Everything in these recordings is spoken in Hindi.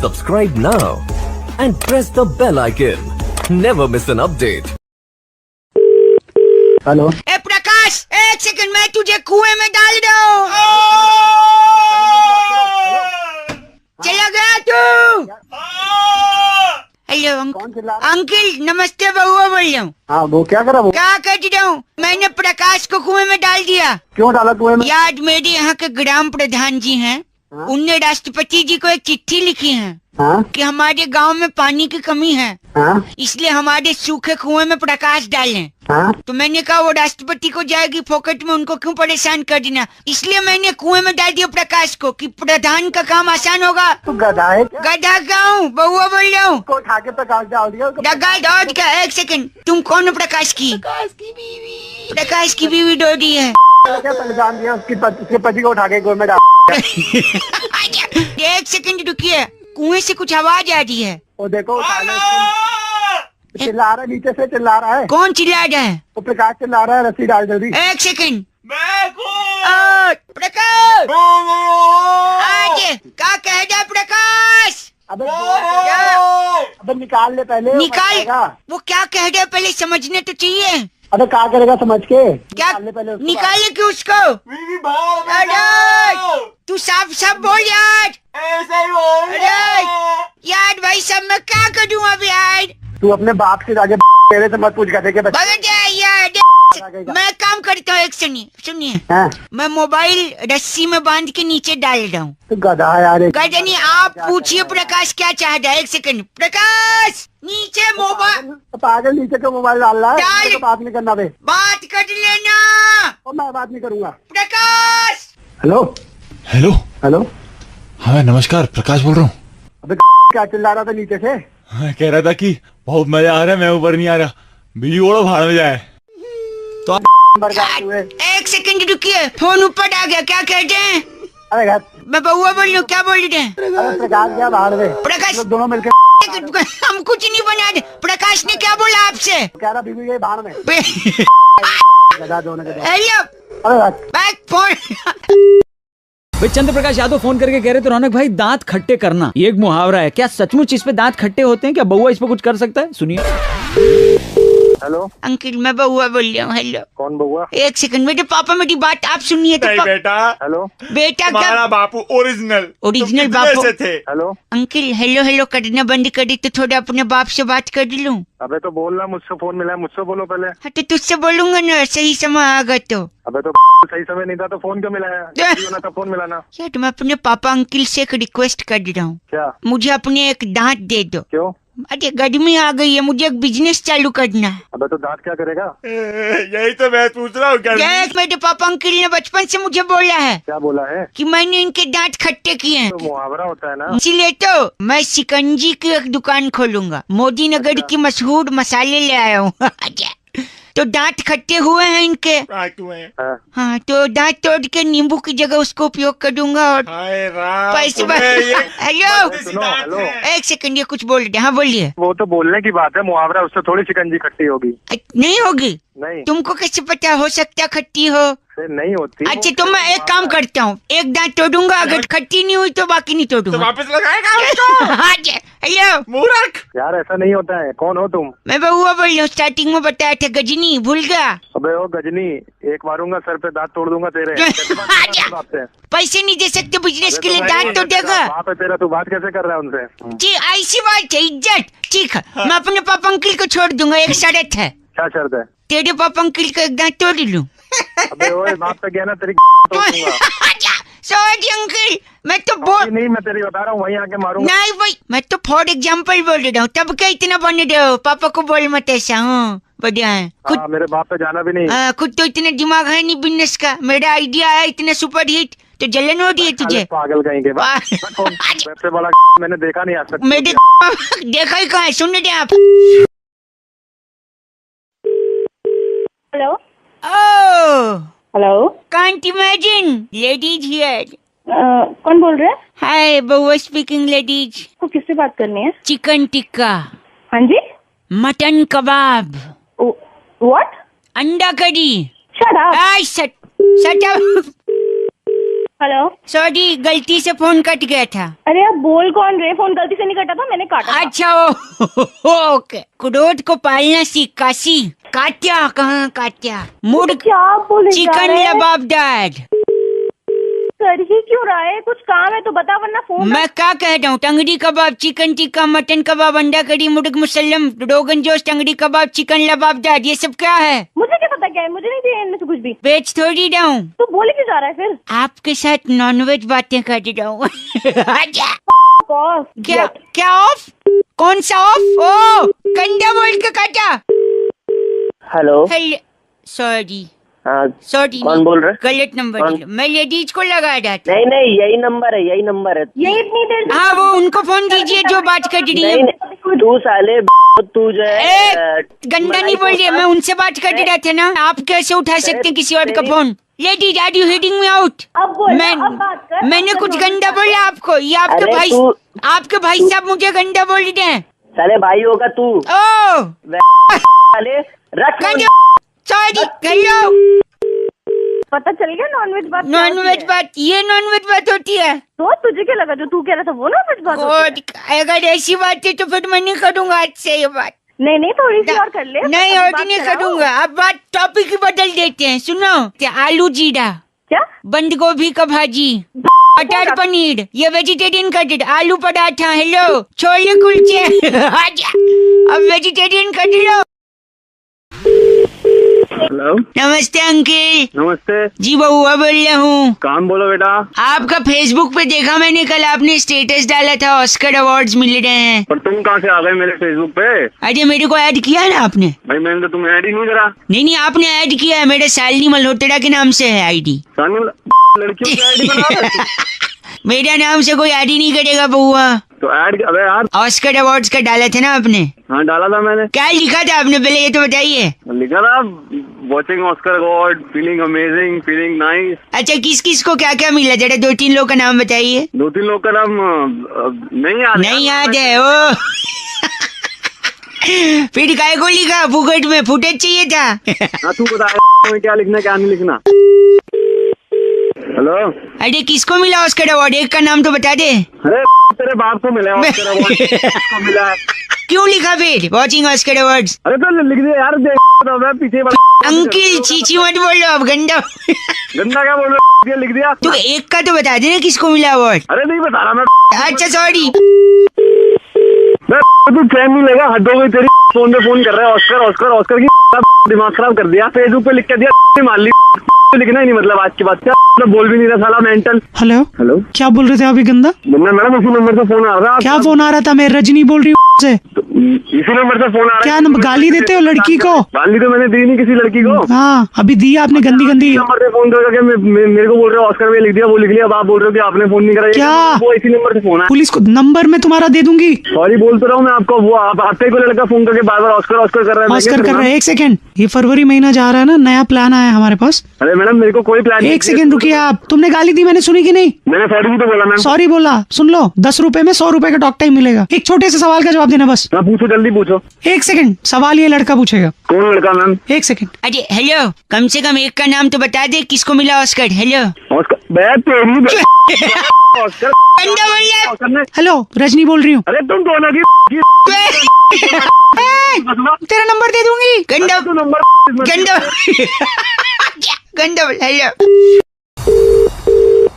Subscribe now and press the bell icon. Never miss an update. Hello. ए प्रकाश, एक सेकंड, मैं तुझे कुएं में डाल रहा हूँ। चला गया तू? हेलो कौन चिल्ला रहा है? अंकल, नमस्ते, बउआ बोल रहा हूँ। हाँ, वो क्या करा? वो क्या कर रहा हूँ? मैंने प्रकाश को कुएं में डाल दिया। क्यों डाला कुएं में? याद मेरे यहाँ के ग्राम प्रधान जी हैं, हाँ? उनने राष्ट्रपति जी को एक चिट्ठी लिखी है हाँ? कि हमारे गांव में पानी की कमी है, हाँ? इसलिए हमारे सूखे कुएं में प्रकाश डालें। हाँ? तो मैंने कहा वो राष्ट्रपति को जाएगी फोकट में, उनको क्यों परेशान कर देना, इसलिए मैंने कुएं में डाल दिया प्रकाश को कि प्रधान का काम आसान होगा। तू गधा है क्या? गधा गाँव, बउआ बोल रहा हूँ। को उठा के प्रकाश डाल दिया उसको। डगा डॉज का, एक सेकंड, तुम कौन हो? प्रकाश की बीवी। प्रकाश की बीवी डोडी है। क्या परेशान दिया उसके पति को उठा के कुएं में डाल। एक सेकंड रुकिए, कुएं से कुछ आवाज आ रही है। वो देखो उठा ले उसको। चिल्ला रहा है, नीचे से चिल्ला रहा है। कौन चिल्ला रहा है? वो प्रकाश चिल्ला रहा है, रस्सी डाल जल्दी। एक सेकंड। प्रकाश, आज क्या कह रहा है प्रकाश? अबे अबे निकाल ले पहले। निकाल। वो क्या कह रहा है पहले समझने तो चाहिए। अबे क्या करेगा समझ के? क्या निकाल ले पहले उसको। निकाले क्यों उसको? अरे तू साफ साफ बोल यार। अरे यार भाई साहब, मैं क्या करूँ अब यार? तू अपने बाप से आगे तेरे से मत पूछ गधे के बच्चे। भगत यार, मैं काम करता हूँ। एक सुनिए, हाँ? मैं मोबाइल रस्सी में बांध के नीचे डाल रहा हूँ। तू गधा है यार। गजनी, आप पूछिए प्रकाश क्या चाह रहा है। एक सेकंड, प्रकाश नीचे मोबाइल। पागल, नीचे को मोबाइल डाल रहा है। डाल। तो बात नहीं करना बे। बात कर लेना। और मैं बात नहीं करूंगा। प्रकाश। Hello hello. हेलो। हाँ, नमस्कार, प्रकाश बोल रहा हूँ। अबे क्या चिल्ला रहा था नीचे से? हाँ, कह रहा था कि बहुत मजा आ रहा है, मैं ऊपर नहीं आ रहा, बिजली ओढ़ो भाड़ में जाए। तो हुए। एक सेकंड रुकिए, फोन ऊपर आ गया। क्या कहते हैं? अरे घर मैं बउआ बोल रही हूँ। क्या बोल रहे हैं? अरे प्रकाश क्या बाहर में? प्रकाश, लोग दोनों मिलकर हम कुछ नहीं बना दे। प्रकाश ने क्या बोला आपसे? कह रहा बीवी गई बाहर में। गधा दोनों के। हेलो, अरे बैक फोन। भाई चंद्र प्रकाश यादव फोन करके कह रहे थे रौनक भाई दांत खट्टे करना ये एक मुहावरा है, क्या सचमुच इस पे दांत खट्टे होते हैं? क्या बउआ इस पे कुछ कर सकता है? सुनिए। हेलो अंकल, मैं बउआ बोल रहा हूँ। हेलो। कौन बउआ? एक सेकंड, मेरे पापा मेरी बात आप सुनिए तो। बेटा, हेलो बेटा क्या? हमारा बापू ओरिजिनल बापू से थे। हेलो। अंकल, हेलो हेलो करना बंद करी तो थोड़ा अपने बाप से बात कर लूं। अबे तो बोल रहा, मुझसे फोन मिला है, मुझसे बोलो पहले। हाँ तो तुझसे बोलूंगा ना, सही समय आगा तो। अबे तो सही समय नहीं था तो फोन क्यों मिलाया? होना था फोन मिलाना। यार मैं अपने पापा अंकल से एक रिक्वेस्ट कर रहा हूँ। क्या? मुझे अपने एक दांत दे दो। क्यों? अरे गर्मी आ गई है, मुझे एक बिजनेस चालू करना है। अबे तो दांत क्या करेगा? यही तो मैं पूछ रहा हूँ। देख, मेरे पापा अंकल ने बचपन से मुझे बोला है क्या बोला है? कि मैंने इनके दांत खट्टे किए हैं, तो मुहावरा होता है ना। इसीलिए तो मैं शिकंजी की एक दुकान खोलूंगा। मोदी नगर की मशहूर मसाले ले आया हूँ। तो दांत खट्टे हुए हैं इनके। हाँ। हाँ, तो दांत तोड़ के नींबू की जगह उसको उपयोग कर दूंगा और पैसे। हेलो, सुनो, हेलो। एक सेकंड, ये कुछ बोल रहे। हाँ बोलिए। वो तो बोलने की बात है, मुहावरा उससे थोड़ी शिकंजी खट्टी होगी। नहीं होगी? नहीं, तुमको कैसे पता? हो सकता खट्टी हो। फिर नहीं होती। अच्छा तो मैं एक काम करता हूँ, एक दांत तोड़ूंगा, अगर खट्टी नहीं हुई तो बाकी नहीं तोड़ूंगा। वापस लगाएगा उसको। हाँ जी। हेलो मूर्ख। यार ऐसा नहीं होता है। कौन हो तुम? मैं बउआ बोल रही हूँ, स्टार्टिंग में बताया था गजनी, भूल गया? अबे ओ गजनी, एक मारूंगा सर पे, दांत तोड़ दूंगा तेरे। कैसे बात कर रहा है बाप से? पैसे नहीं दे सकते बिजनेस के लिए, तो दांत तो देगा। बाप है तेरा, तू बात कैसे कर रहा है उनसे? जी ऐसी बात है, इज्जत। ठीक है, मैं अपने पापा अंकल को छोड़ दूंगा, एक शर्त है। क्या शर्त है? तेरे पापा अंकल का एक दांत तोड़ लूं। अबे ओए, बाप पे गया ना तेरी तोड़ दूंगा। सॉरी अंकल, मैं तो बोल नहीं, मैं तेरी बता रहा हूँ, वहीं आके मारूंगा। नहीं भाई, मैं तो फॉर एग्जाम्पल बोल रहा हूँ। तब क्या इतना बन रहे हो? पापा को बोल मत ऐसा। हाँ बढ़िया है। खुद हाँ, मेरे बाप पे जाना भी नहीं। खुद तो इतना दिमाग है नहीं बिजनेस का। मेरा आइडिया है इतना सुपर हिट, तो जलन हो रही है तुझे। पागल कहीं के बाद। सबसे बड़ा मैंने देखा नहीं आज तक। मेरे देखा ही कहाँ है? सुन रहे आप? Hello. Oh, hello. Can't imagine, ladies here. कौन बोल रहे हैं? हाय, बउआ स्पीकिंग। लेडीज को किससे बात करनी है? चिकन टिक्का, हाँ जी। Mutton kebab, what? अंडा करी। Shut up. Shut up. Hello. Sorry, गलती से फोन कट गया था। अरे आप बोल कौन रहे? फोन गलती से नहीं कटा था, मैंने काटा था। अच्छा ओके। क्रोध को पालना सीख काशी। काट्या कहाँ काट्या? मुर्ग क्या आप बोले जा चिकन रहे हैं? लबाबदार। कर ही क्यों रहा है? कुछ काम है तो बता, वरना फोन। मैं क्या कह रहा हूँ? टंगड़ी कबाब, चिकन टिक्का, मटन कबाब, अंडा करी, मुर्ग मुसल्लम, रोगन जोश, टंगड़ी कबाब, चिकन लबाबदार, ये सब क्या है? मुझे क्या पता क्या है? मुझे नहीं चाहिए इनमें से कुछ भी। बेच थोड़ी रहा हूँ, तू बोले क्यों जा रहा है फिर? आपके साथ नॉनवेज बातें कर रहा हूँ। Off, क्या idiot। क्या ऑफ? कौन सा ऑफ? ओ कंडा बोल के काटा। हेलो। हेलो, सॉरी हाँ, सॉरी, कौन बोल रहे? गलत नंबर कौन? दिया। मैं लेडीज को लगा रहा था। नहीं नहीं, यही नंबर है, यही नंबर है। ये इतनी देर से- हाँ, वो उनको फोन दीजिए जो बात कर रही है। नहीं नहीं, तू साले तू जो है गंदा नहीं बोल रही है, मैं उनसे बात कर रहा था ना। आप कैसे उठा सकते हैं किसी और का phone? Ladies, are you hitting me out? अब बोल, अब बात कर। मैंने कुछ गंदा बोला आपको? ये आपके अरे भाई, तू- आपके भाई साहब मुझे गंदा बोल रहे हैं। साले भाई होगा तू। ओ साले रख फोन। Sorry, hello. पता चल गया नॉनवेज बात? नॉनवेज बात, ये नॉनवेज बात होती है? तो तुझे क्या लगा जो तू कह रहा था वो नॉनवेज बात होती है? God, अगर ऐसी बात है तो फिर मैं नहीं करूंगा आज से ये बात। नहीं नहीं, थोड़ी सी और कर ले। नहीं, अभी और बात नहीं कराओ। करूंगा। अब बात टॉपिक ही बदल देते हैं। सुनो, क्या आलू जीरा, क्या? बंद गोभी का भाजी, मटर पनीर, ये वेजिटेरियन कट, आलू पराठा, हेलो, छोले कुलचे। आजा, अब वेजिटेरियन कट लो। हेलो, नमस्ते अंकिल। नमस्ते। जी बउआ बोल रहा हूँ। काम बोलो बेटा। आपका फेसबुक पे देखा मैंने, कल आपने स्टेटस डाला था ऑस्कर अवार्ड्स मिल रहे हैं। पर तुम कहाँ से आ गए मेरे फेसबुक पे? अरे मेरे को ऐड किया है ना आपने? भाई मैंने तो तुम्हें ऐड ही नहीं करा। नहीं, आपने ऐड किया है। मेरे शालिनी मल्होत्रा के नाम से है आईडी। लड़कियों की आईडी बना रहे हो? मेरा नाम से कोई ऐड ही नहीं करेगा बउआ। तो ऐड, अबे यार। ऑस्कर अवार्ड्स का डाला था ना आपने? हाँ डाला था मैंने। क्या लिखा था आपने, पहले ये तो बताइए। लिखा था watching Oscar award, feeling amazing, feeling nice. अच्छा, किस किस को क्या क्या मिला? जरा 2-3 लोग का नाम बताइए। 2-3 लोग का नाम नहीं याद। नहीं याद है ओ। फिर काय को लिखा? फुकट में फुटेज चाहिए था। हाँ तू बता तुम्हें क्या लिखना क्या नहीं लिखना। हेलो। अरे किसको मिला ऑस्कर अवार्ड? एक का नाम तो बता दे। अरे तेरे बाप को मिला ऑस्कर अवार्ड। किसको मिला है? क्यों लिखा फिर वॉचिंग ऑस्कर अवार्ड्स? अरे तो लिख दे यार, देख तो मैं पीछे अंकिल चीची मत बोलो अब, गंदा। गंदा क्या बोल रहा है? लिख दिया। तू एक का तो बता दे ना किसको मिला अवार्ड। अरे नहीं बता रहा मैं। अच्छा सॉरी। तू चैन नहीं लेगा, हद हो गई तेरी। फोन पे फोन कर रहा है ऑस्कर ऑस्कर ऑस्कर की। दिमाग खराब कर दिया। फेसबुक पे लिख के दिया, मान ली। लिखना ही नहीं मतलब आज के बाद। क्या मतलब बोल भी नहीं रहा साला मेंटल। हेलो हेलो, क्या बोल रहे थे आप? ये गंदा मैडम उसी नंबर से फोन आ रहा था। क्या फोन आ रहा था? मैं रजनी बोल रही हूँ से। इसी नंबर से फोन आ रहा है। क्या नंबर? गाली देते हो लड़की को? गाली तो मैंने दी नहीं किसी लड़की को। हाँ अभी दी आपने, गंदी गंदी। नंबर से फोन करके मेरे को बोल रहे हो ऑस्कर में लिख दिया, वो लिख लिया। अब आप बोल रहे हो कि आपने फोन नहीं करा। क्या? वो इसी नंबर से फोन है। पुलिस को नंबर मैं तुम्हारा दे दूंगी। सॉरी बोल तो रहा हूँ मैं आपको। वो आपके को लड़का फोन करके बार बार ऑस्कर ऑस्कर कर रहा है। ऑस्कर कर रहे हैं। एक सेकंड, ये फरवरी महीना जा रहा है ना, नया प्लान आया है हमारे पास। अरे मैडम मेरे को कोई प्लान। एक सेकंड रुकिए आप। तुमने गाली दी, मैंने सुनी कि नहीं? मैंने सॉरी भी तो बोला मैम। सॉरी बोला। सुन लो, 10 रुपए में 100 रुपए का टॉक टाइम मिलेगा। एक छोटे से सवाल का जवाब देना बस। हाँ पूछो, जल्दी पूछो। एक सेकंड, सवाल ये लड़का पूछेगा। कौन लड़का मैम? एक सेकंड। अरे हेलो, कम से कम एक का नाम तो बता दे किसको मिला ऑस्कर। हेलो, ऑस्कर बैठ तेरी ऑस्कर गंदा बोल रहा है। ऑस्कर ने। हेलो, रजनी बोल रही हूँ। अरे तुम दोनों की तेरा नंबर दे दूंगी। गंदा तू नंबर गंदा गंदा बोल। हेलो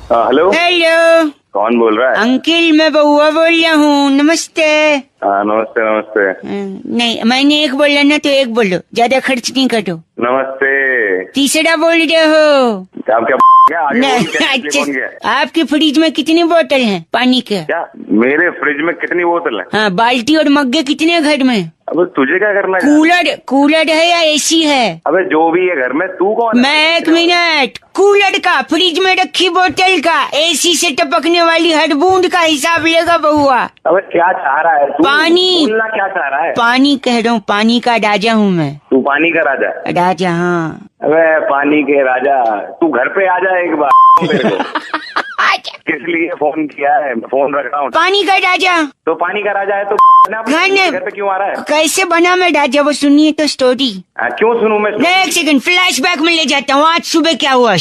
हेलो, हेलो, कौन बोल रहा है? अंकिल मैं बउआ बोल रहा हूँ। नमस्ते। नमस्ते नमस्ते। नहीं, मैंने एक बोला ना तो एक बोलो, ज्यादा खर्च नहीं करो। नमस्ते। तीसरा बोल रहे हो? आप क्या आगे नहीं, बोल क्या? पिछले कौन गया? अच्छा, आपके फ्रिज में कितनी बोतल हैं पानी के? क्या मेरे फ्रिज में कितनी बोतल है? हाँ, बाल्टी और मग्गे कितने घर में? अब तुझे क्या करना है? कूलर है या एसी है? अबे जो भी है घर में, तू कौन है? मैं एक मिनट, कूलर का, फ्रिज में रखी बोतल का, एसी से टपकने वाली हर बूंद का हिसाब लेगा बउआ। अबे क्या चाह रहा है तू? पानी। बोलना क्या चाह रहा है? पानी कह रहा हूँ, पानी का राजा हूँ मैं। तू पानी का राजा? राजा हाँ। अबे पानी के राजा, तू घर पे आ जा एक बार। मेरे को किस लिए फोन किया है? फोन रख रहा हूँ। पानी का राजा तो पानी का राजा है तो घर पे क्यों आ रहा है? कैसे बना मैं राजा, वो सुनिए तो स्टोरी। क्यों सुनूं मैं? नहीं, एक सेकंड, फ्लैशबैक में ले जाता हूँ। आज सुबह क्या हुआ?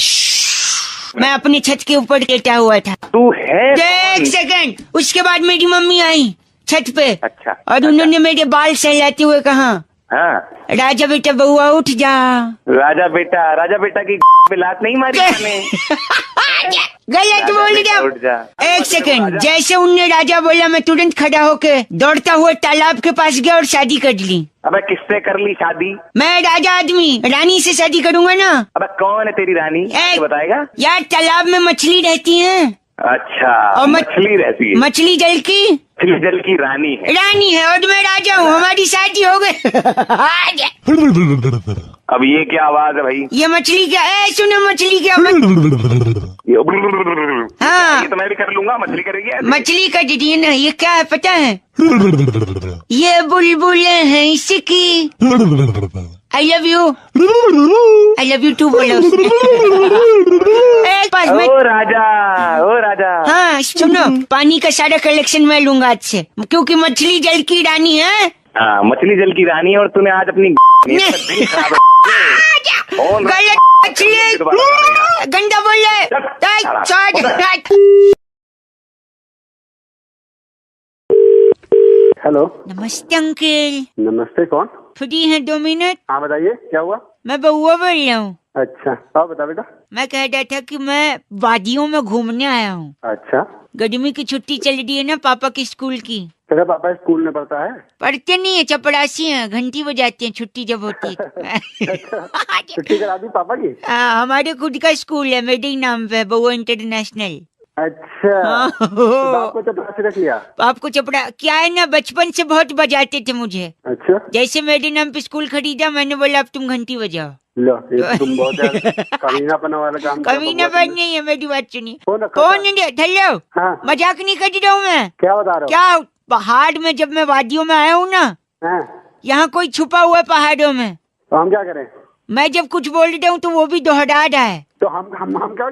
उसमें? मैं अपने छत के ऊपर लेटा हुआ था। तू है एक कौन? सेकंड, उसके बाद मेरी मम्मी आई छत पे। अच्छा, और उन्होंने मेरे बाल सहलाते हुए कहा, हाँ राजा बेटा बउआ उठ जा। राजा बेटा की पे लात नहीं मारी मैंने। गलत बोल बेटा, उठ जा। दिया। एक सेकंड, जैसे उनने राजा बोला मैं तुरंत खड़ा होके दौड़ता हुआ तालाब के पास गया और शादी कर ली। अबे किससे कर ली शादी? मैं राजा आदमी रानी से शादी करूंगा ना। अबे कौन है तेरी रानी? ए, बताएगा? यार तालाब में मछली रहती है। अच्छा, और मछली रहती है। मछली जल की मछली जल की रानी है और मैं राजा हूँ। हमारी शादी हो गई। अब ये क्या आवाज है भाई? ये मछली क्या है? सुनो मछली क्या हाँ ये तो मैं भी कर लूंगा। मछली करेगी ऐसे? मछली का दीदी ना, ये क्या है पता है? ये बुलबुल है इसकी। आई लव यू टू बोलो उसने। ओ राजा हाँ सुनो, पानी का सारा कलेक्शन मैं लूंगा आज से, क्योंकि मछली जल की रानी है। हाँ, मछली जल की रानी है और तूने आज अपनी गलत मछली गंदा बोल रहे। हेलो, नमस्ते अंकल। नमस्ते। कौन? फ्री हैं 2 मिनट? हाँ बताइए, क्या हुआ? मैं बउआ बोल रहा हूँ। अच्छा, हाँ बता बेटा। मैं कह रहा था कि मैं वादियों में घूमने आया हूँ। अच्छा, गर्मी की छुट्टी चल रही है ना पापा की स्कूल की। तेरा पापा स्कूल में पढ़ता है? पढ़ते नहीं है, चपड़ासी हैं, घंटी बजाते हैं छुट्टी जब होती है। छुट्टी करा दी पापा की? हमारे खुद का स्कूल है, मेरे ही नाम पे, बउआ इंटरनेशनल। अच्छा, तो आपको चपरासी रख लिया? आपको चपड़ा क्या है ना, बचपन से बहुत बजाते थे मुझे। अच्छा, जैसे मेरे नाम पे स्कूल खरीदा, मैंने बोला अब तुम घंटी बजाओ। लो, ये तो तुम बहुत कमीनापन वाला काम किया। कमीनापन नहीं है, मेरी बात सुनिए। फोन रखा था? फोन नहीं हेलो, हाँ। मजाक नहीं कर रहा हूँ मैं। क्या बता रहे हो? क्या पहाड़ में जब मैं वादियों में आया हूँ ना, हाँ। यहाँ कोई छुपा हुआ है पहाड़ों में। तो हम क्या करें? मैं जब कुछ बोल रहा हूँ तो वो भी दोहरा रहा है। तो हम क्या हम क्या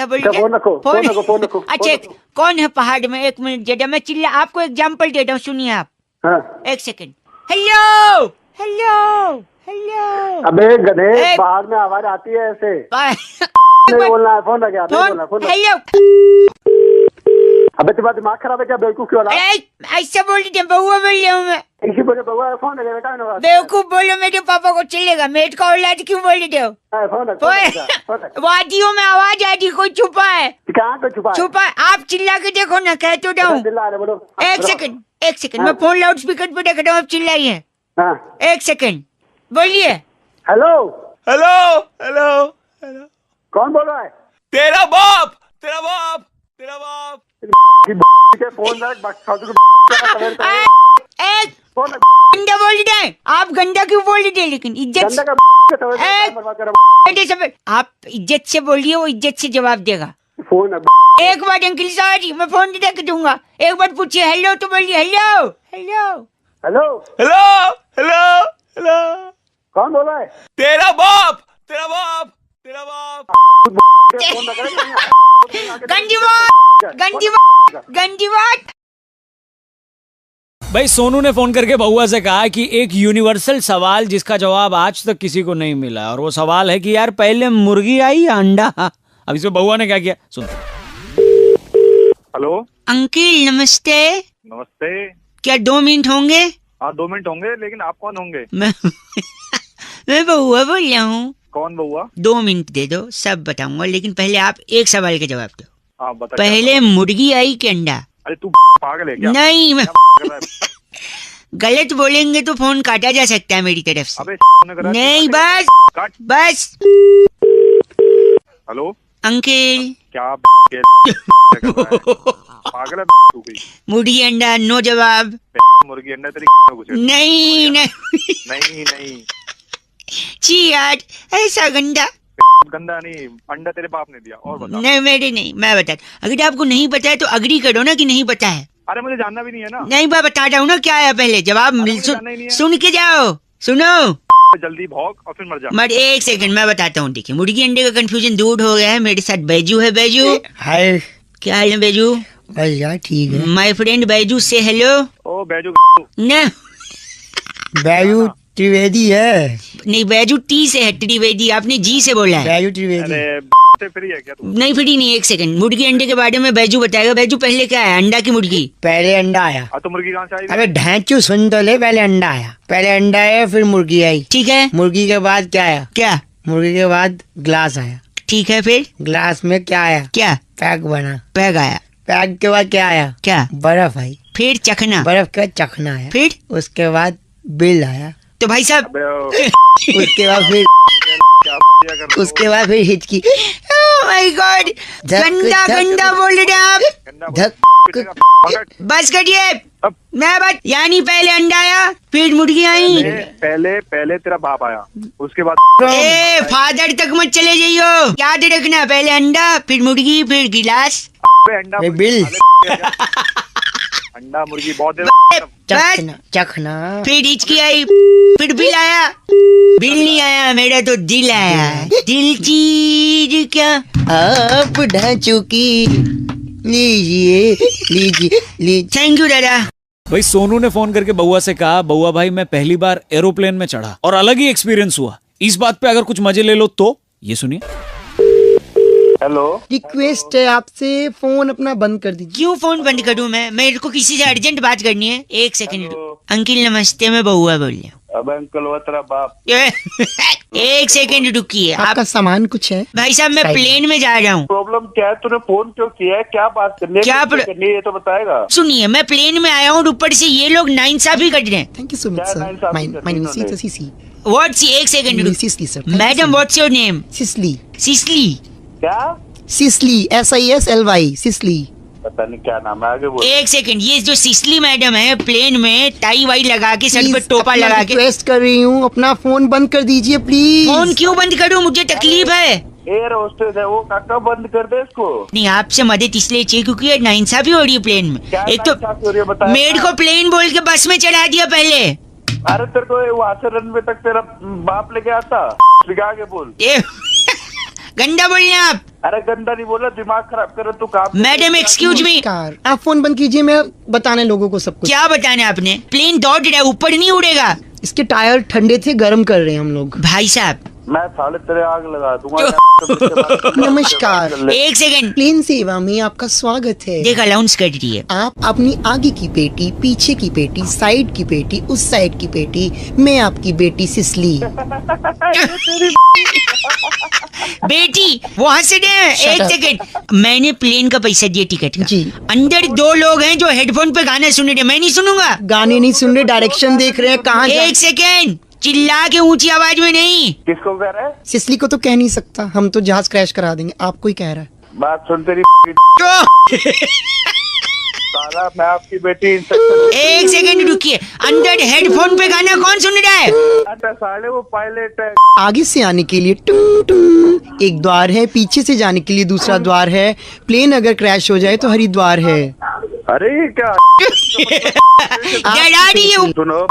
बोल अच्छा, फोन रखो, फोन रखो। अच्छा, कौन है पहाड़ में? 1 मिनट जरा मैं चिल्ला, आपको एग्जाम्पल दे रहा हूँ, सुनिए आप। हाँ। 1 सेकंड। Hello hello hello. अबे गधे, बाहर में आवाज आती है ऐसे। नहीं बोलना है, फोन रख यार, नहीं बोलना, फोन रख। हेलो। अबे तुम्हारा दिमाग खराब है क्या? बेवकूफ क्यों? ऐसा बोल रही बउआ बोल रहा हूँ मैं। इसी बोले बउआ, फोन रख बेटा। बेवकूफ बोलो मेरे पापा को चलेगा, मेट का औलाद क्यों बोल रहे हो? फोन रख। वादियों में आवाज आ रही, कोई छुपा है। कहाँ पे छुपा है? छुपा है, आप चिल्ला के देखो ना, कह तो रहा हूँ। बोलो। 1 सेकंड, मैं फोन लाउड स्पीकर पे रख रहा हूँ, आप चिल्लाइए। हाँ। 1 सेकंड, बोलिए। Hello hello hello hello. कौन बोल रहा है? तेरा बाप तेरा बाप तेरा बाप। फोन रख, फोन रख। गंदा बोल रहे हैं आप, गंदा क्यों बोल रहे हैं? लेकिन इज्जत आप इज्जत से बोलिए, वो इज्जत से जवाब देगा। फोन रख। एक बार अंकल सॉरी, मैं फोन रख दूंगा। एक बार पूछिए हेलो तो बोलिए hello hello hello hello hello hello. कौन बोल रहा है? तेरा बाप तेरा बाप तेरा बाप। गंदी बात। भाई सोनू ने फोन करके बउआ से कहा कि एक यूनिवर्सल सवाल जिसका जवाब आज तक किसी को नहीं मिला, और वो सवाल है कि यार पहले मुर्गी आई या अंडा? अब इसमें बउआ ने क्या किया सुन। हेलो अंकल नमस्ते। नमस्ते। क्या 2 मिनट होंगे? हाँ 2 मिनट होंगे, लेकिन आप कौन होंगे? मैं बउआ बोल रहा हूँ। कौन बउआ? 2 मिनट दे दो, सब बताऊंगा, लेकिन पहले आप एक सवाल का जवाब दो। हाँ बता। पहले मुर्गी आई कि अंडा? अरे तू पागल है क्या? नहीं, मैं गलत बोलेंगे तो फोन काटा जा सकता है मेरी तरफ से। अबे नहीं बस काट। बस। हेलो अंकल क्या पागल है तू? मुर्गी अंडा, नो जवाब। मुर्गी अंडा तेरी घुसे। नहीं नहीं छी यार, ऐसा गंदा। गंदा नहीं, अंडा तेरे बाप ने दिया। और बता। नहीं मेरे नहीं, मैं बता। अगर आपको नहीं पता है तो अग्री करो ना कि नहीं पता है। अरे मुझे जानना भी नहीं है ना। नहीं मैं बता रहा हूँ ना क्या है, पहले जवाब सुन के जाओ। सुनो, जल्दी भौंक और फिर मर जा। 1 सेकंड मैं बताता हूँ। देखिए मुर्गी अंडे का कंफ्यूजन दूर हो गया है। मेरे साथ बैजू है। बैजू हाय, क्या हाल है बैजू? बस यार ठीक है। माय फ्रेंड बैजू से हेलो। ओ बैजू ना, बैजू त्रिवेदी है। नहीं बैजू टी से है, त्रिवेदी आपने जी से बोला है। बैजू त्रिवेदी। अरे फ्री है क्या तू? नहीं फ्री नहीं, एक सेकंड। मुर्गी अंडे के बारे में बैजू बताएगा। बैजू पहले क्या है, अंडा की मुर्गी? पहले अंडा आया। तो मुर्गी कहाँ से आई? अबे ढैंचू सुन तो ले, पहले अंडा आया, पहले अंडा आया फिर मुर्गी आई। ठीक है। मुर्गी के बाद क्या आया? क्या? मुर्गी के बाद ग्लास आया। ठीक है, फिर ग्लास में क्या आया? क्या? पैक बना। पैग आया। पैक के बाद क्या आया? क्या? बर्फ आई। फिर चखना। बर्फ का चखना आया। फिर उसके बाद बिल आया। तो भाई साहब उसके बाद फिर हिचकी। माय गॉड, गंदा गंदा बोल रहे हैं आप। धक बस करिए। मैं बात यानी पहले अंडा आया फिर मुर्गी आई। पहले तेरा बाप आया, उसके बाद ए फादर तक मत चले जाइयो, याद रखना। पहले अंडा फिर मुर्गी फिर गिलास। अंडा बिल अंडा मुर्गी बहुत देर चखना चखना। फिर हिचकी आई फिर बिल आया। बिल नहीं आया, मेरा तो दिल आया। दिल चीज क्या आप ढांचू की लीजिए लीजिए लीजिए। थैंक यू दादा। भाई सोनू ने फोन करके बउआ से कहा, बउआ भाई मैं पहली बार एरोप्लेन में चढ़ा और अलग ही एक्सपीरियंस हुआ। इस बात पे अगर कुछ मजे ले लो तो ये सुनिए। हेलो, रिक्वेस्ट है आपसे, फोन अपना बंद कर दीजिए। क्यों फोन बंद करूं मैं? मेरे को किसी से अर्जेंट बात करनी है। एक सेकंड। अंकिल नमस्ते, मैं बउआ बोल रही हूँ। अब अंकल वो तेरा बाप। एक सेकंड रुकिए। आपका सामान कुछ है? भाई साहब मैं प्लेन में जा रहा हूँ। प्रॉब्लम क्या है? तूने फोन क्यों किया है? क्या बात करनी है? क्या करनी है ये तो बताएगा। सुनिए, मैं प्लेन में आया हूँ, ऊपर से ये लोग नाइंसाफी कर रहे हैं। Thank you so much sir. My name is CC. What's? एक second. CC sir. Madam what's your name? Cicely. Cicely? क्या? Cicely, SISLY Cicely. पता नहीं क्या नाम है, आगे बोल। एक सेकंड। ये जो सिसली मैडम है, प्लेन में टाई वाई लगा के, सर पे टोपा लगा के। रिक्वेस्ट कर रही हूँ, अपना फोन बंद कर दीजिए प्लीज। फोन क्यों बंद करूँ? मुझे तकलीफ है। एयर होस्टेस है वो, काका बंद कर दे इसको। नहीं, आपसे मदद इसलिए चाहिए क्योंकि ये नाइंसाफी हो रही है प्लेन में। क्या एक तो नाइंसाफी हो रही है बताया? मेरे को प्लेन बोल के बस में चढ़ा दिया पहले। अरे तेरे को वहाँ से रनवे तक तेरा बाप लेके आता। आगे बोल। गंदा बोल रहे हैं आप। अरे गंदा नहीं बोला, दिमाग खराब कर तू काम। Madam excuse me. आप फोन बंद कीजिए, मैं बताने लोगों को सब कुछ। क्या बताना है आपने? प्लेन दौड़ रहा है, ऊपर नहीं उड़ेगा। इसके टायर ठंडे थे, गर्म कर रहे हैं हम लोग। भाई साहब मैं साले तेरे आग लगा दूंगा। नमस्कार, एक सेकंड। प्लेन सेवा में आपका स्वागत है। देख अलाउंस कर रही है। आप अपनी आगे की पेटी, पीछे की पेटी, साइड की पेटी, उस साइड की पेटी, मैं आपकी बेटी सिसली। बेटी वहाँ से दे। एक सेकंड। मैंने प्लेन का पैसा दिया टिकट का। जी। अंदर दो लोग हैं जो हेडफोन पे गाना सुन रहे, मैं नहीं सुनूंगा। गाने नहीं सुन रहे, डायरेक्शन देख रहे हैं कहाँ एक सेकंड, चिल्ला के ऊंची आवाज में नहीं। किसको कह रहा है? सिसली को तो कह नहीं सकता, हम तो जहाज क्रैश करा देंगे। आपको ही कह रहा है। बात सुन तेरी। साला मैं आपकी बेटी। एक सेकंड रुकिए। अंदर हेडफोन पे गाना कौन सुन रहा है? अच्छा साले वो पायलट है। आगे से आने के लिए टुंग टुंग एक द्वार है, पीछे से जाने के लिए दूसरा द्वार है। प्लेन अगर क्रैश हो जाए तो हरिद्वार है। अरे ये क्या डरा रही है। सुनो,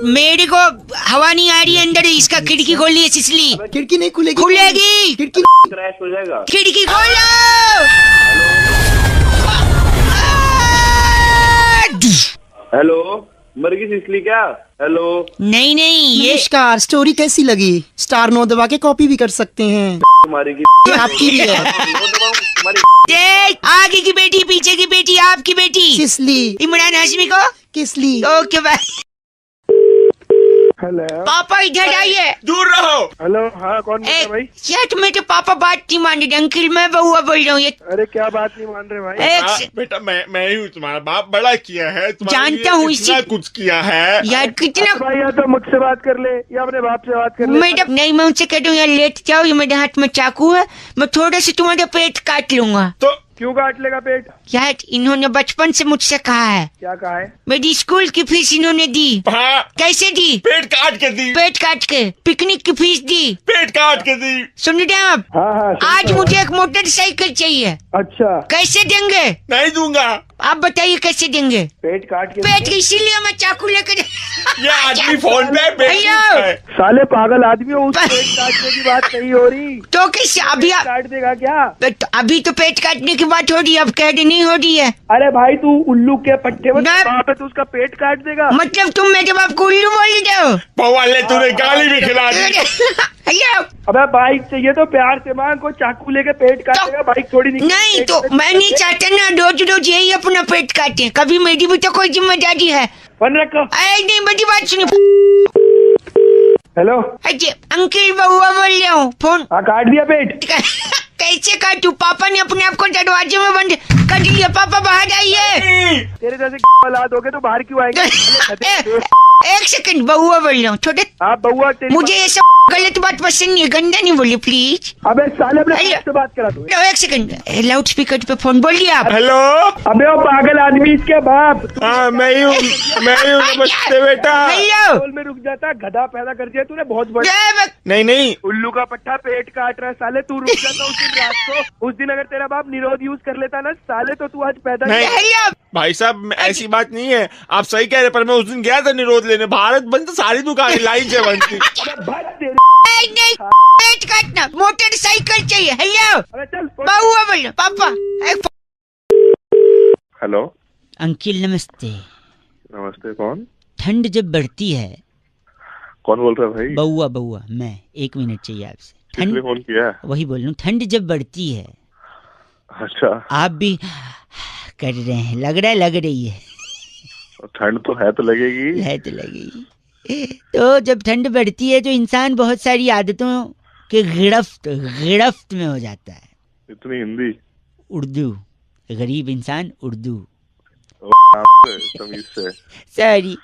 मेरे को हवा नहीं आ रही है अंदर। इसका खिड़की खोल लिया सिसली। खिड़की नहीं खुलेगी। खुलेगी। खिड़की क्रैश हो जाएगा। खिड़की खोलो। हेलो, मर गई सिसली क्या? हेलो। नहीं ये नमस्कार, स्टोरी कैसी लगी? स्टार 9 दबा के कॉपी भी कर सकते हैं। तुम्हारी ये आपकी भी है। देख, आगे की बेटी, पीछे की बेटी, आपकी बेटी सिसली। इमरान हाशमी को किसली? Okay bye. हेलो पापा इधर आइए। दूर रहो। हेलो, हाँ कौन बोल रहा है भाई? क्या तुम्हें तो पापा बात नहीं मान रहे? अंकिल मैं बउआ बोल रहा हूँ। ये अरे क्या बात नहीं मान रहे भाई? एक बेटा मैं ही हूँ तुम्हारा बाप, बड़ा किया है तुम्हारे जानता लिए, हूँ इतना इसी- कुछ किया है यार कितना भाई या तो मुझसे बात कर ले या अपने बाप से बात कर ले। मैडम नहीं, मैं उनसे कह दूँ यार लेट जाओ, ये मेरे हाथ में चाकू है, मैं थोड़ा सा तुम्हारा पेट काट लूंगा। तो क्यों काट लेगा पेट? यार इन्होंने बचपन से मुझसे कहा है, क्या कहा है? मेरी स्कूल की फीस इन्होंने दी। हाँ, कैसे दी? पेट काट के दी। पेट काट के। पिकनिक की फीस दी। पेट काट के दी। सुन रहे हैं आप? हाँ हाँ सुन आज रहा हूँ। मुझे एक मोटरसाइकिल चाहिए। अच्छा, कैसे देंगे? नहीं दूंगा। आप बताइए कैसे देंगे? पेट काट के पेट इसीलिए मैं चाकू लेकर ये आदमी फोन पे पेट भैया। पूछता है। साले पागल आदमी हो, उस पेट काटने की बात नहीं हो रही। तो कैसे? अभी काट देगा क्या? अभी तो पेट काटने की की बात हो रही है, अब कह रही नहीं हो रही है। अरे भाई तू उल्लू के पट्टे में ना- वहाँ पे तू उसका पेट काट देगा। मतलब तुम मेरे बाप को उल्लू बोल रहे हो? पवाले तूने गाली भी खिला दी। हेलो, अबे बाइक चाहिए तो प्यार से मांग, कोई चाकू लेके पेट काटेगा, बाइक थोड़ी नहीं तो मैं नहीं चाहता ना रोज रोज यही अपना पेट काटे, कभी मेरी भी तो कोई जिम्मेदारी है। फोन रखो। अरे नहीं, बड़ी बात सुनो। हेलो, अजय अंकिल बउआ बोल रहा हूँ, फोन हाँ काट दिया पेट। कैसे काटू? पापा ने अपने आप को दरवाजे में बंद कर दिया। पापा बाहर आइए। तेरे जैसे औलाद हो गए तो बाहर क्यों आएंगे? एक सेकंड, बउआ बोल रहा हूँ। छोटे हाँ बउआ तेरी मुझे ये सब गलत बात पसंद नहीं है, गंदा नहीं बोली प्लीज। अबे साले अपने अरे- बाप से बात करा तू। एक सेकंड, लाउड स्पीकर पे फोन बोलिए आप। हेलो। अबे वो पागल आदमी इसके बाप। हाँ मैं ही हूँ नमस्ते बेटा। हेलो, बोल में रुक जाता, गधा पैदा कर दिया तूने बहुत बड़ा। नहीं नहीं उल्लू का पट्टा पेट काट रहा है साले, तू रुक जाता उस दिन रात को। उस दिन अगर तेरा बाप निरोध यूज कर लेता ना साले, तो तू आज पैदा नहीं। हेलो, भाई साहब ऐसी बात नहीं है, आप सही कह रहे, पर मैं उस दिन गया था निरोध लेने, भारत बंद, सारी दुकानें लाइन से बंद थी। नहीं, पेट काटना, मोटरसाइकिल चाहिए। हेलो, अबे चल बउआ बोल रहा हूँ, पापा। हेलो अंकिल नमस्ते। नमस्ते, कौन ठंड जब बढ़ती है, कौन बोल रहा है भाई? बउआ बउआ मैं, 1 मिनट चाहिए आपसे। किसने फोन किया है? वही बोल रहा हूँ, ठंड जब बढ़ती है अच्छा, आप भी कर रहे हैं, लग रहा है, लग रही है, ठंड तो है तो लगेगी। है तो लगेगी। तो जब ठंड बढ़ती है तो इंसान बहुत सारी आदतों के गिरफ्त में हो जाता है। इतनी हिंदी उर्दू, गरीब इंसान उर्दू। तमीज से। सॉरी,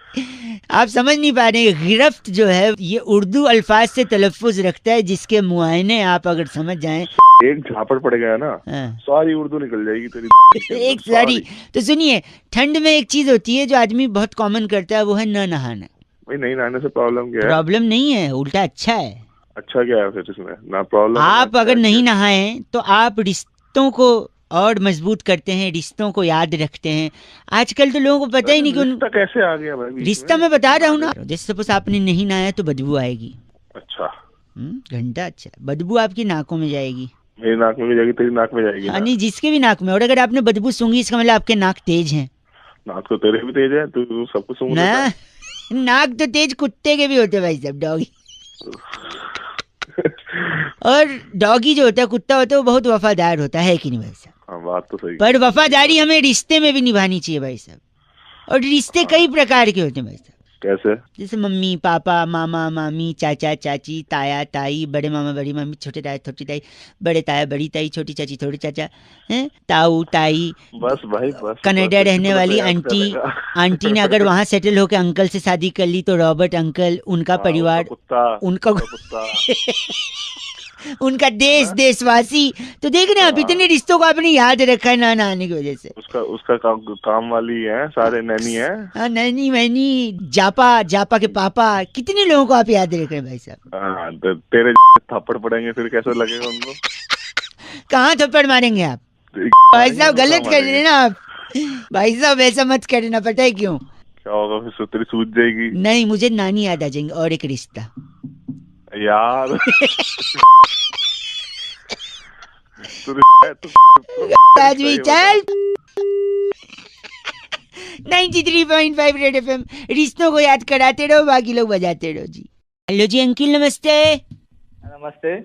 आप समझ नहीं पा रहे। गिरफ्त जो है ये उर्दू अल्फाज से तलफ़ुज़ रखता है, जिसके मुआयने आप अगर समझ जाएं। एक झापड़ पड़ गया ना, हाँ। सारी उर्दू निकल जाएगी तेरी। एक सारी। तो सुनिए, ठंड में एक चीज होती है जो आदमी बहुत कॉमन करता है, वो है न नहाना। भाई नहीं नहाने से प्रॉब्लम क्या है? प्रॉब्लम नहीं है, उल्टा अच्छा है। अच्छा क्या है फिर इसमें? ना प्रॉब्लम। आप अगर नहीं नहाएं तो आप रिश्तों को और मजबूत करते हैं, रिश्तों को याद रखते हैं। आजकल तो लोगों को पता ही नहीं कि रिश्ता कैसे आ गया भाई? रिश्ता मैं बता रहा हूँ ना, जैसे सपोज आपने नहीं नहाया तो बदबू आएगी। अच्छा, घंटा अच्छा, बदबू आपकी नाकों में जाएगी। मेरी नाक में भी जाएगी, तेरी नाक में जाएगी ना? हाँ नहीं, जिसके भी नाक में। और अगर आपने बदबू सूंघी, इसका मतलब आपके नाक तेज हैं। नाक तो तेरे भी तेज है, तू सब कुछ सूंघ लेता ना, है। नाक तो तेज कुत्ते के भी होते हैं भाई साहब, डॉगी। और डॉगी जो होता है, कुत्ता होता है, वो बहुत वफादार होता है कि नहीं भाई साहब? हाँ बात तो सही। पर वफादारी हमें रिश्ते में भी निभानी चाहिए भाई साहब। और रिश्ते कई प्रकार के होते हैं भाई साहब, कैसे? जैसे मम्मी पापा, मामा मामी, चाचा चाची, ताया ताई, बड़े मामा बड़ी मामी, छोटे ताया छोटी ताई, बड़े ताया बड़ी ताई, छोटी चाची छोटे चाचा, हैं, ताऊ ताई। बस भाई बस। कनाडा बस, रहने इतना वाली तो याद आंटी, करेगा। आंटी ने अगर वहाँ सेटल होकर अंकल से शादी कर ली तो रॉबर्ट अंकल, उनका हाँ, परिवार, कुत्ता, उनका कुत्ता। उनका देश, देशवासी। तो देख रहे हैं आप, इतने रिश्तों को आपने याद रखा है ना आने की वजह से। उसका काम वाली है, सारे नैनी है। हाँ, नैनी मैनी, जापा के पापा, कितने लोगों को आप याद रख रहे हैं भाई साहब। हाँ, तेरे थप्पड़ पड़ेंगे फिर कैसा लगेगा उनको? कहाँ थप्पड़ मारेंगे आप भाई साहब? गलत कर रहे हैं ना आप भाई साहब, ऐसा मत करना। पता है क्यों? क्या होगा फिर? तेरी सूझ जाएगी। नहीं, मुझे नानी याद आ जाएंगे। और एक रिश्ता यार आज भी चल 93.5 रेड एफएम, रिश्तों को याद कराते रहो, बाकी लोग बजाते रहो जी। हेलो जी अंकिल नमस्ते। नमस्ते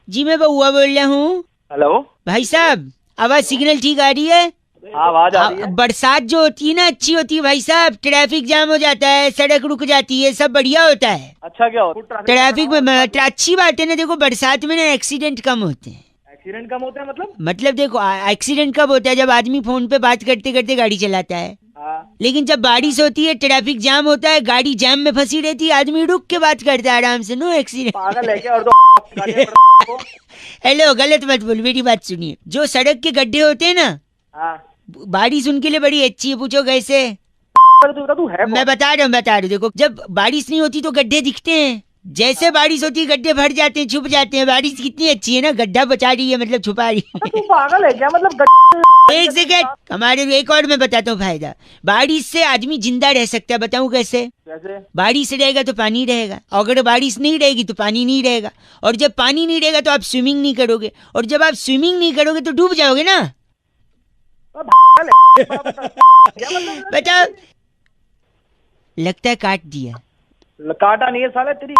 जी मैं बउआ बोल रहा हूँ। हेलो भाई साहब, आवाज सिग्नल ठीक आ रही है? आवाज आ रही है? बरसात जो होती है ना, अच्छी होती है भाई साहब। ट्रैफिक जाम हो जाता है, सड़क रुक जाती है, सब बढ़िया होता है। अच्छा क्या होता है? ट्रैफिक में अच्छी बात है ना। देखो बरसात में ना एक्सीडेंट कम होते हैं। एक्सीडेंट कम होता है मतलब देखो, एक्सीडेंट कब होता है? जब आदमी फोन पे बात करते करते गाड़ी चलाता है। लेकिन जब बारिश होती है, ट्रैफिक जाम होता है, गाड़ी जाम में फंसी रहती है, आदमी रुक के बात करता है आराम से। No accident. पागल है क्या? और तो हेलो, गलत मत बोल, मेरी बात सुनिए। जो सड़क के गड्ढे होते हैं ना, बारिश उनके लिए बड़ी अच्छी है। पूछो कैसे? तू है मैं बता रहा हूँ। देखो, जब बारिश नहीं होती तो गड्ढे दिखते हैं, जैसे बारिश होती है गड्ढे भर जाते हैं, छुप जाते हैं। बारिश कितनी अच्छी है ना, गड्ढा बचा रही है, मतलब छुपा रही है। तू पागल है क्या? मतलब एक सेकंड, हमारे एक और मैं बताता हूँ फायदा। बारिश से आदमी जिंदा रह सकता है। बताऊँ कैसे? कैसे? बारिश रहेगा तो पानी रहेगा, अगर बारिश नहीं रहेगी तो पानी नहीं रहेगा, और जब पानी नहीं रहेगा तो आप स्विमिंग नहीं करोगे, और जब आप स्विमिंग नहीं करोगे तो डूब जाओगे ना। बताओ। लगता है काट दिया। काटा नहीं है साले तेरी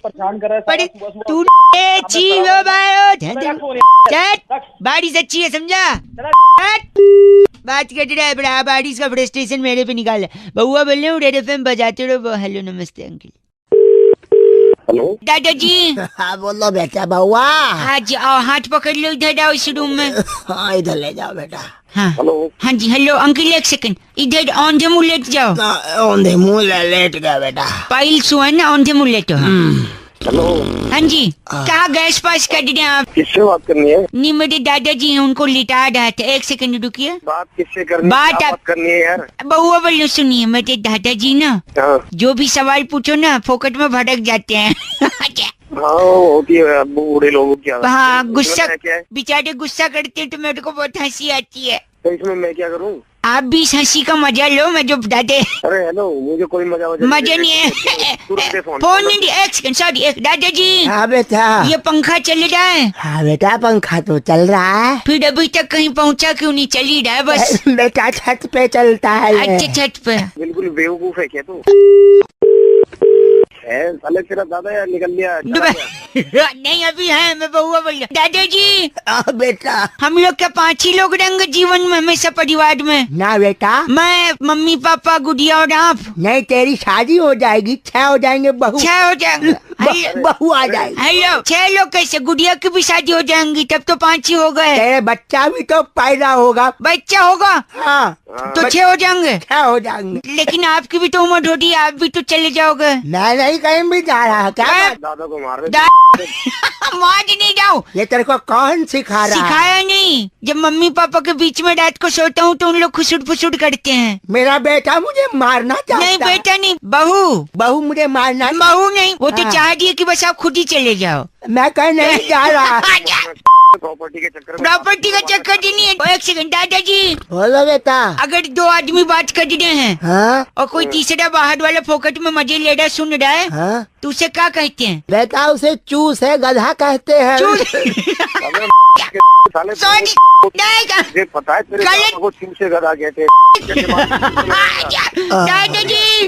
परेशान कर रहा है पर तू बारिश अच्छी है समझा। बात कर रहा है बड़ा बारिश का फ्रस्ट्रेशन मेरे पे निकाल। बउआ बोल रहे हूँ रेड एफएम बजाते रहो। हेलो नमस्ते अंकल। हेलो दादाजी। हाँ बोलो बेटा बउआ। हाँ जी आओ हाथ पकड़ लो इधर आओ इस रूम में। हाँ इधर ले जाओ बेटा। हाँ हेलो हाँ जी हेलो अंकल एक सेकंड इधर औंधे मुंह लेट जाओ। औंधे मुंह लेट गया बेटा। पाइल्स हुआ ना औंधे मुंह लेटो। हेलो हाँ जी कहाँ गैस पास कर रहे हैं आप? किससे बात करनी है? नहीं मेरे दादाजी हैं उनको लिटा रहा था। एक सेकंड रुकिए। बात किससे करनी बात है? क्या आप- बात करनी है यार? बहुआ बोलो सुनिए मेरे दादाजी ना हाँ जो भी सवाल पूछो ना फोकट में भड़क जाते हैं। हाँ होती है अब बूढ़े लोगों की आदत। हाँ इसमें गुस्सा मैं क्या है? बेचारे गुस्सा करते हैं तो मेरे को बहुत हंसी आती है। तो इसमें मैं क्या करूँ? आप भी इस हंसी का मजा लो। मैं जो दादे अरे हेलो मुझे कोई मजा नहीं है। तुरंत दे फोन नहीं एक सेकंड सॉरी एक दादाजी हाँ बेटा। ये पंखा चल रहा है? हाँ बेटा पंखा तो चल रहा है। फिर अभी तक कहीं पहुंचा क्यों नहीं? चल ही रहा है बस। बेटा छत पे चलता है ये। अच्छे छत पे। बिल्कुल बेवकूफ है क्या तू? है साले तेरा दादा यार निकल लिया चला गया। नहीं अभी है मैं बहुआ बोल रहा। दादाजी हाँ बेटा। हम लोग क्या 5 ही लोग रहेंगे जीवन में हमेशा परिवार में? ना बेटा मैं मम्मी पापा गुड़िया और आप। नहीं तेरी शादी हो जाएगी 6 हो जाएंगे बहू। 6 हो जाएंगे। बहू आ जाएगी। हेलो 6 लोग कैसे? गुड़िया की भी शादी हो जाएंगी तब तो 5 ही हो गए। तेरे बच्चा भी तो पैदा होगा। बच्चा होगा हाँ तो 6 हो जाएंगे। 6 हो जाएंगे। लेकिन आपकी भी तो उम्र होती है आप भी तो चले जाओगे। मैं नहीं कहीं भी जा रहा क्या? दादा को मार रहे मार नहीं जाओ। ये तेरे को कौन सिखा रहा है? सिखाया नहीं। जब मम्मी पापा के बीच में रात को सोता हूँ तो उन लोग खुसुट फुसुट करते हैं। मेरा बेटा मुझे मारना चाहता नहीं है। बेटा नहीं बहू। बहू मुझे मारना। बहू नहीं वो तो हाँ। चाह रही है कि बस आप खुद ही चले जाओ। मैं कहीं नहीं जा रहा। प्रॉपर्टी के चक्कर में प्रॉपर्टी का चक्कर ही नहीं है। एक सेकंड दादाजी बोलो बेटा। अगर 2 आदमी बात कर रहे हैं हाँ और कोई तीसरा बाहर वाला फोकट में मजे ले रहा सुन रहा है हाँ तो उसे क्या कहते हैं? बेटा उसे चूस है गधा कहते हैं। साले सॉरी नहीं मुझे पता है तेरे गलत- पापा को चूसे गधा कहते हैं। दादाजी